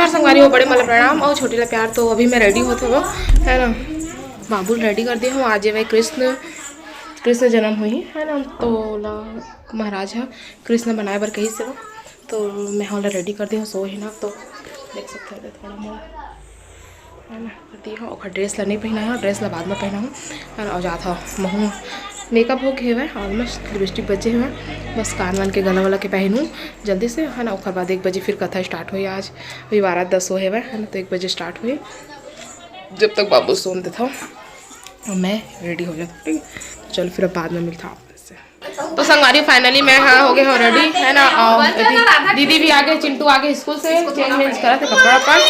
नमस्कार संगवारी हो, बड़े मला प्रणाम और छोटे ला प्यार। तो अभी मैं रेडी होते हो है ना, बाबू रेडी कर दिया हूँ। आज भाई कृष्ण जन्म हुई है ना, तो महाराज है कृष्ण बनाए बर कही से वो, तो मैं होला रेडी कर दी हूँ। सो ही ना तो देख सकते हो थोड़ा मोड़ा है ना कर दी हूँ। और ड्रेस ला नहीं पहना है, ड्रेस ला बाद में पहना हूँ है ना। और जाता महू मेकअप हो गए हुए ऑलमोस्ट, लिपस्टिक बचे हुए, बस कान वान के गला वाला के पहनूँ जल्दी से है ना। उसके बाद 1 बजे फिर कथा स्टार्ट हुई। आज अभी 12:10 हुए हुए है ना, तो 1 बजे स्टार्ट हुई। जब तक बाबू सोते था और मैं रेडी हो जाता, ठीक है। चलो फिर अब बाद में मिलता हूँ आपसे। तो संगवारी फाइनली मैं हाँ हो गए हो रेडी है ना। और दीदी भी आ गए, चिंटू आ गए स्कूल से, चेंज करा थे कपड़ा पर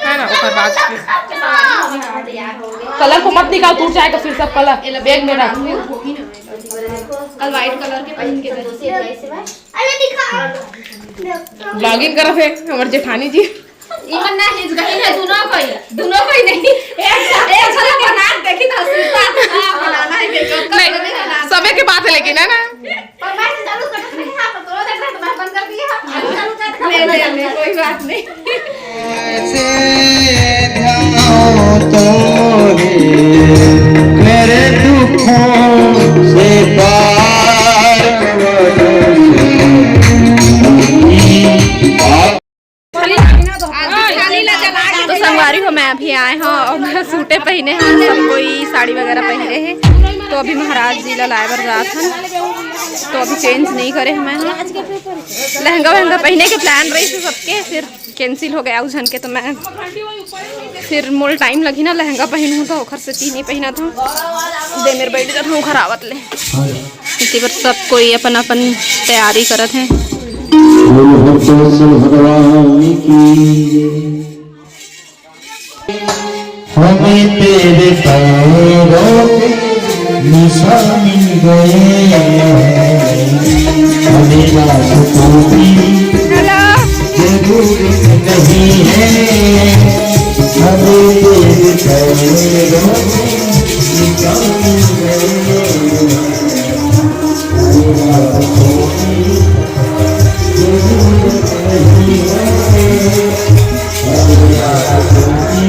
है ना। उसके बाद कलर को मत निकाल, टूट जाएगा फिर सब कलर बैग में रख। कल वाइट कलर के पहन के ब्लॉगिंग करा थे हमारे जेठानी जी। इवन ना हिज गई है दोनों कोई नहीं एक साथ बना देखी तो बनाना है नहीं सबे के बात है लेकिन है ना। पर मैं चालू कर रही हां तो देख रहा तो मैं बंद कर दिया चालू कर ले कोई बात नहीं। ऐसे ध्यान तो मेरे दुखों से पार तो संगवारी हो मैं अभी आए हैं और मैं सूटे पहने हैं, सब कोई साड़ी वगैरह पहने हैं। तो अभी महाराज जी ला लाए बर रात हैं, तो अभी चेंज नहीं करे हमें। लहंगा वहंगा पहने के प्लान रही थी सबके, फिर कैंसिल हो गया उझन के। तो मैं फिर मोल टाइम लगी ना लहंगा पहनूँ, तो ओखर से ती नहीं पहना था दे मेरे बैठ जाता हूँ खरावत ले। इसी पर सब कोई अपन अपन तैयारी करत हैं। भगवान की हमें तेरे पैरों के निशान मिल गए, हमें रास्तों की जरूरत नहीं है, हमें तेरे पैरों के निशान मिल गए, हमें रास्तों की जरूरत नहीं है, हमें रास्तों की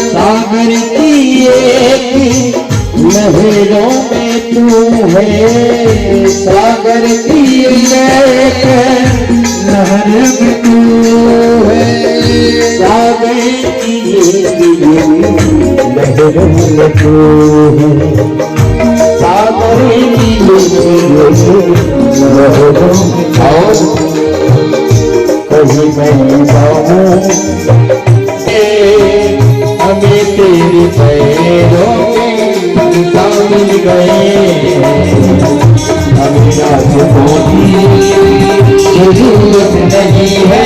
सागर की एक लहरों में तू है, सागर की एक लहर में तू है, सागर की एक लहरों में तू है, सागर की लहरों में और कहीं मैं जाऊं हमें तेरे पैरों के मिल गए, हमें रास्तों की जरूरत नहीं है,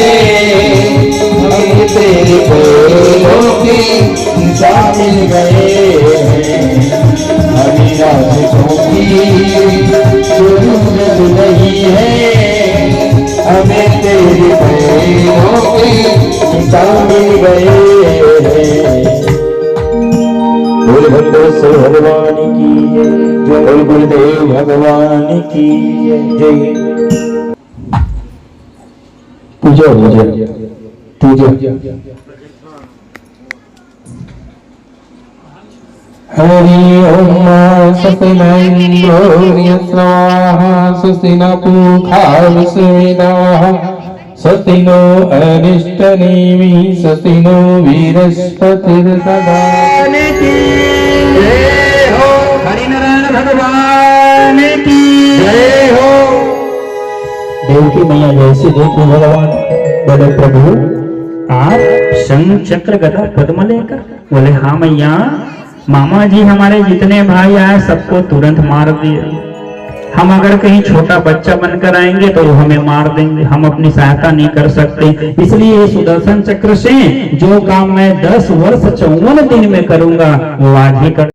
हमें तेरे पैरों के मिल गए, हमें रास्तों की जरूरत नहीं है, हमें तेरे पैरों के मिल गए। बोल भद्रेश्वर भगवान की जय, बोल गुरुदेव भगवान की जय। पूजा हो जाए, पूजा। हरि ओम सत्यनारायण स्वाहा, स्वस्ति न पूषा विश्ववेदाः, स्वस्ति नो अरिष्टनेमि, स्वस्ति नो वीरस्पतिर्सदा। जय हो हरिनारायण भगवान की जय हो। देवकी मैया जैसे देखो भगवान बोले प्रभु आप शंख चक्र गदा पद्म लेकर, बोले हाँ मैया, मामा जी हमारे जितने भाई आए सबको तुरंत मार दिए, हम अगर कहीं छोटा बच्चा बनकर आएंगे तो वो हमें मार देंगे, हम अपनी सहायता नहीं कर सकते, इसलिए सुदर्शन चक्र से जो काम मैं 10 वर्ष 54 दिन में करूंगा वो आज ही कर